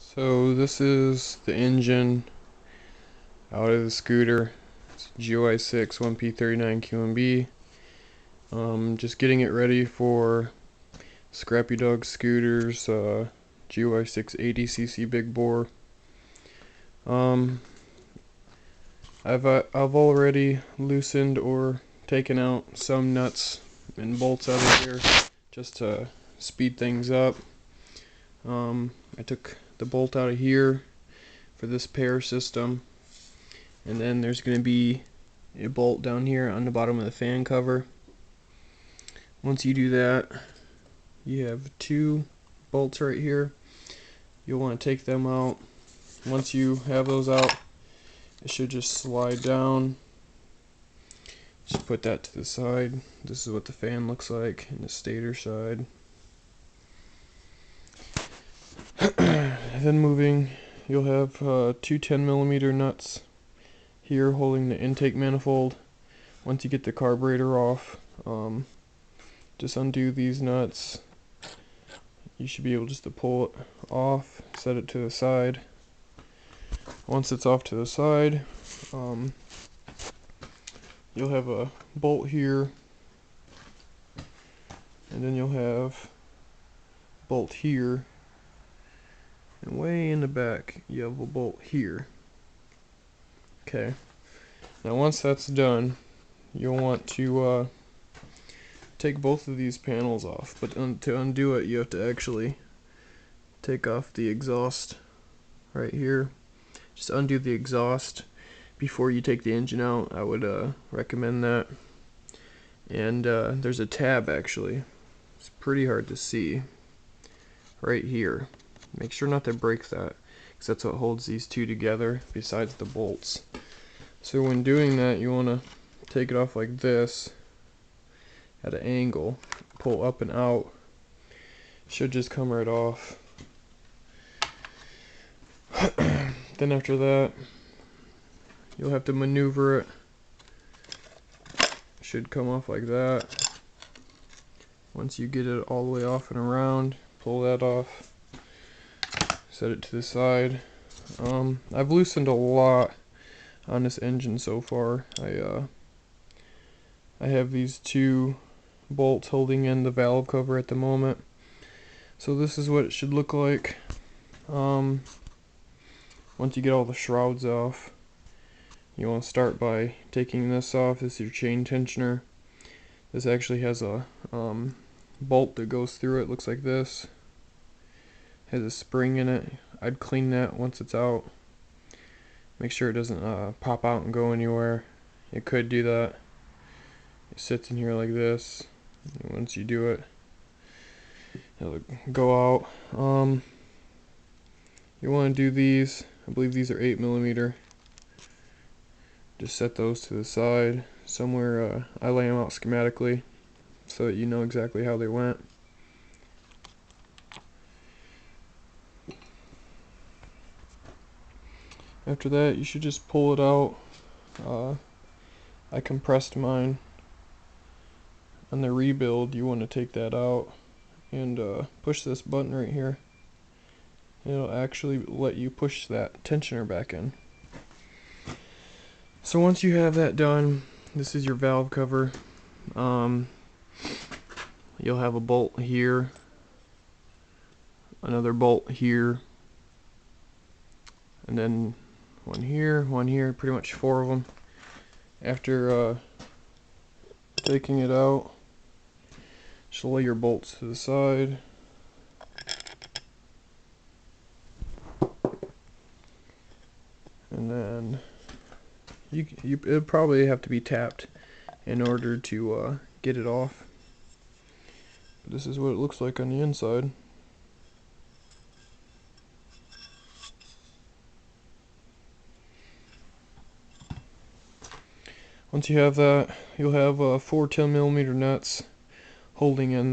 So this is the engine out of the scooter. It's GUI 6 1P39 QMB. Just getting it ready for Scrappy Dog Scooters GUI 6 80cc big bore. I've already loosened or taken out some nuts and bolts out of here just to speed things up. I took the bolt out of here for this pair system, and then there's going to be a bolt down here on the bottom of the fan cover. Once you do that, you have two bolts right here. You'll want to take them out. Once you have those out, it should just slide down. Just put that to the side. This is what the fan looks like in the stator side. Then moving, you'll have two 10mm nuts here holding the intake manifold. Once you get the carburetor off, just undo these nuts. You should be able just to pull it off, set it to the side. Once it's off to the side, you'll have a bolt here, and then you'll have a bolt here, and way in the back you have a bolt here. Okay, now once that's done, you'll want to take both of these panels off, but to undo it you have to actually take off the exhaust right here. Just undo the exhaust before you take the engine out. I would recommend that. And there's a tab, actually, it's pretty hard to see, right here. Make sure not to break that, because that's what holds these two together besides the bolts. So when doing that, you want to take it off like this at an angle, pull up and out. Should just come right off. Then after that, you'll have to maneuver it. Should come off like that. Once you get it all the way off and around, pull that off, set it to the side. I've loosened a lot on this engine so far. I have these two bolts holding in the valve cover at the moment. So this is what it should look like once you get all the shrouds off. You want to start by taking this off. This is your chain tensioner. This actually has a bolt that goes through it. Looks like this. Has a spring in it. I'd clean that once it's out. Make sure it doesn't pop out and go anywhere. It could do that. It sits in here like this. And once you do it, it'll go out. You want to do these. I believe these are 8mm. Just set those to the side somewhere. I lay them out schematically so that you know exactly how they went. After that, you should just pull it out. I compressed mine. On the rebuild, you want to take that out and push this button right here. It'll actually let you push that tensioner back in. So once you have that done, this is your valve cover. You'll have a bolt here, another bolt here, and then one here, pretty much four of them. After taking it out, just lay your bolts to the side. And then it'll probably have to be tapped in order to get it off. But this is what it looks like on the inside. Once you have that, you'll have 4 10mm nuts holding in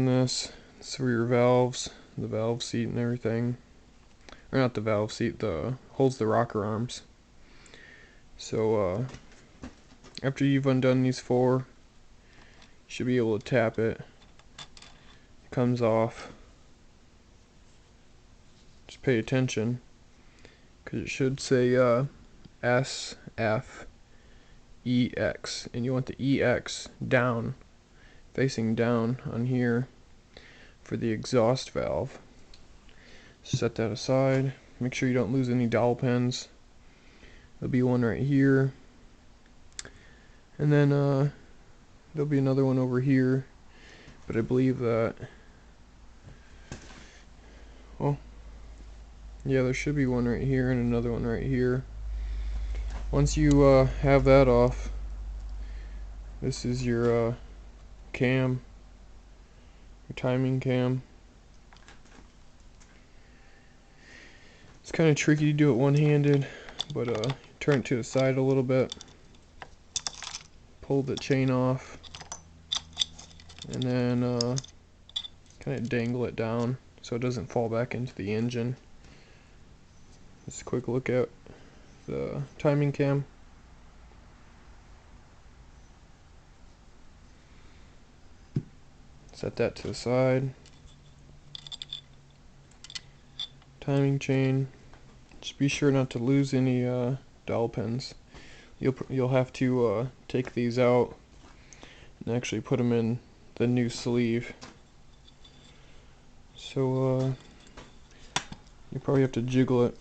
this. It's for your valves, the valve seat and everything. Or not the valve seat, holds the rocker arms. So after you've undone these 4, you should be able to tap it. It comes off. just pay attention, because it should say SFEX, and you want the EX down, facing down on here for the exhaust valve. Set that aside. Make sure you don't lose any dowel pins. There'll be one right here, and then there'll be another one over here, but I believe that, well, yeah, there should be one right here and another one right here. Once you have that off, this is your cam, your timing cam. It's kind of tricky to do it one-handed, but turn it to the side a little bit, pull the chain off, and then kind of dangle it down so it doesn't fall back into the engine. Just a quick look at the timing cam. Set that to the side. Timing chain. Just be sure not to lose any dowel pins. You'll have to take these out and actually put them in the new sleeve. So you probably have to jiggle it.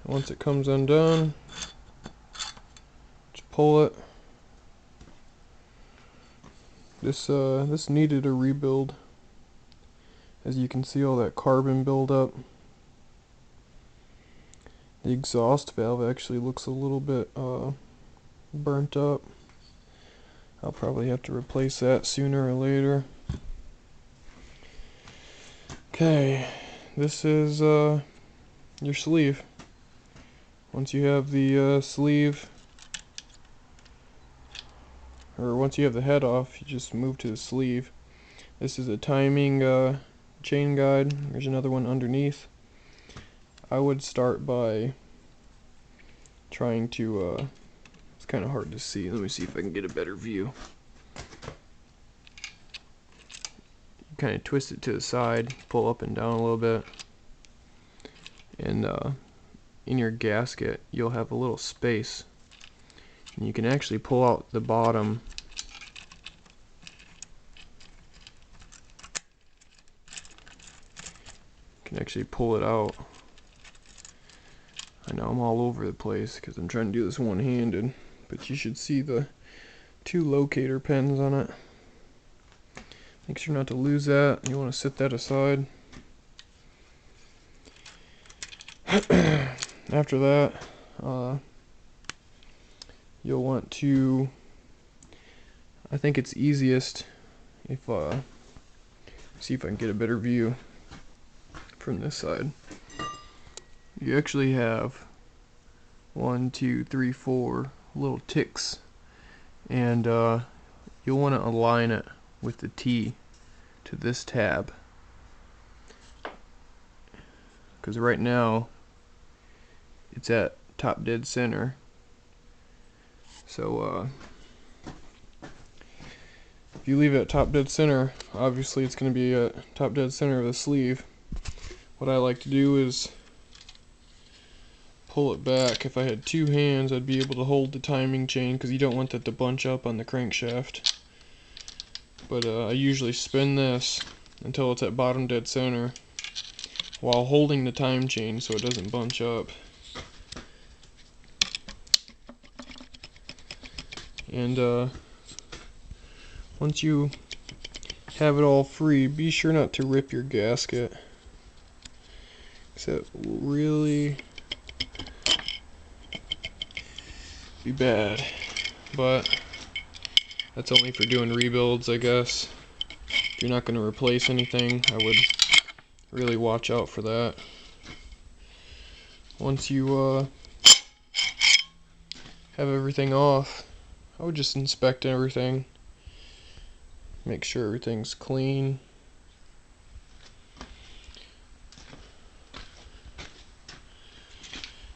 Once it comes undone, just pull it. This needed a rebuild. As you can see, all that carbon buildup. The exhaust valve actually looks a little bit burnt up. I'll probably have to replace that sooner or later. Okay, this is your sleeve. Once you have the sleeve, or once you have the head off, you just move to the sleeve. This is a timing chain guide. There's another one underneath. I would start by trying to, it's kind of hard to see. Let me see if I can get a better view. Kind of twist it to the side, pull up and down a little bit, and in your gasket you'll have a little space, and you can actually pull out the bottom. You can actually pull it out. I know I'm all over the place because I'm trying to do this one-handed, but you should see the 2 locator pins on it. Make sure not to lose that. You want to set that aside. After that, you'll want to, I think it's easiest if, see if I can get a better view from this side. You actually have 1, 2, 3, 4 little ticks, and you'll want to align it with the T to this tab, because right now it's at top dead center. So if you leave it at top dead center, obviously it's going to be at top dead center of the sleeve. What I like to do is pull it back. If I had 2 hands, I'd be able to hold the timing chain, because you don't want that to bunch up on the crankshaft. But I usually spin this until it's at bottom dead center while holding the time chain so it doesn't bunch up. And once you have it all free, be sure not to rip your gasket, because that will really be bad. But that's only for doing rebuilds, I guess. If you're not going to replace anything, I would really watch out for that. Once you have everything off, I would just inspect everything. Make sure everything's clean.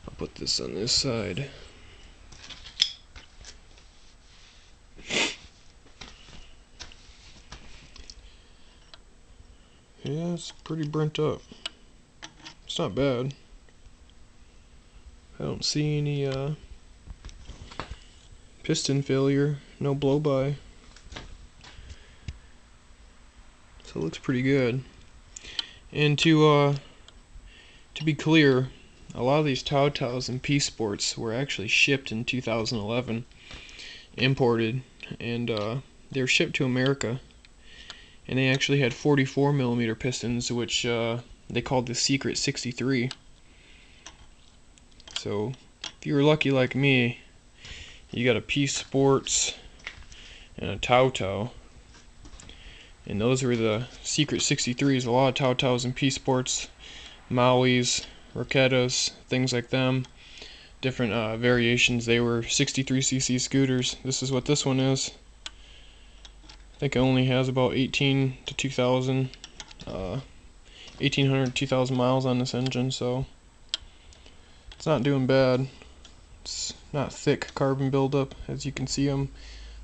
I'll put this on this side. Yeah, it's pretty burnt up. It's not bad. I don't see any piston failure, no blow-by. So it looks pretty good. And to be clear, a lot of these Taotaos and P Sports were actually shipped in 2011, imported, and they were shipped to America. And they actually had 44mm pistons, which they called the Secret 63. So if you were lucky like me, you got a P Sports and a Taotao, and those were the Secret 63s. A lot of Taotaos and P Sports, Mauis, Rocketas, things like them, different variations. They were 63cc scooters. This is what this one is. I think it only has about 18 to 2,000, 1,800 to 2,000 miles on this engine, so it's not doing bad. It's not thick carbon buildup, as you can see them.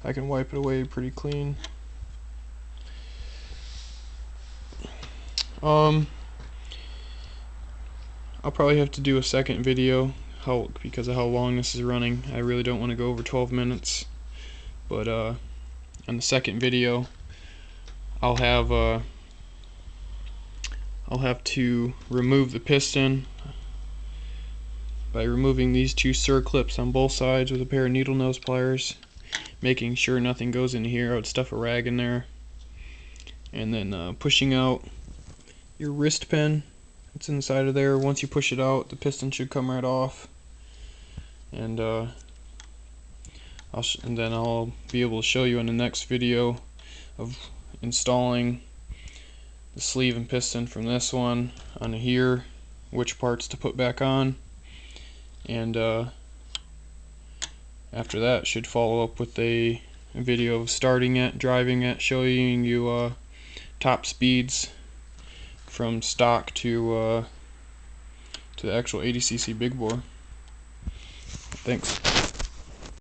I can wipe it away pretty clean. I'll probably have to do a second video because of how long this is running. I really don't want to go over 12 minutes, but on the second video I'll have to remove the piston by removing these two circlips on both sides with a pair of needle nose pliers, making sure nothing goes in here. I would stuff a rag in there, and then pushing out your wrist pin. It's inside of there. Once you push it out, the piston should come right off, and then I'll be able to show you in the next video of installing the sleeve and piston from this one onto here, which parts to put back on, and after that should follow up with a video of starting it, driving it, showing you top speeds from stock to the actual 80cc big bore. Thanks.